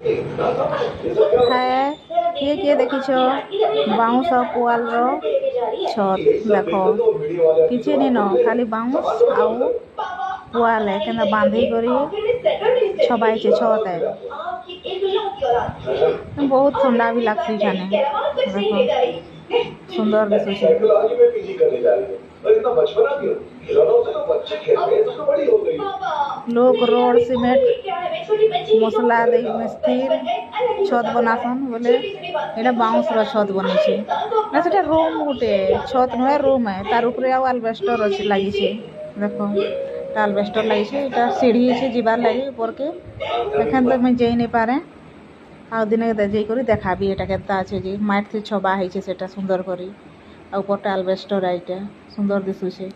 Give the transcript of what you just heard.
हाय ये किए देखिछ बाउंस पुआल छत देख किसी नहीं न खाली बाउंस आउ पुआल है के बांधी करी छबाई छत है बहुत ठंडा भी लगती जाने देख सुंदर दिशुचे लोग रोड सीमेंट मसला दे मिस्त्री छत बनासन बोले ये बाउंस छत बनी ना से रूम गोटे छत नुहे रूम है तार उपरे आलबेस्टर अच्छे लगी देख आलबेस्टर लगी सीढ़ी है जीवार लगी ऊपर के देखें तो मुझे जाई नहीं पारे आ दिने जाकर देखा भी यहाँ के अच्छे जी माइट से छबा है सुंदर करी ऊपर आलबेस्टर आईटा सुंदर दिशुचे।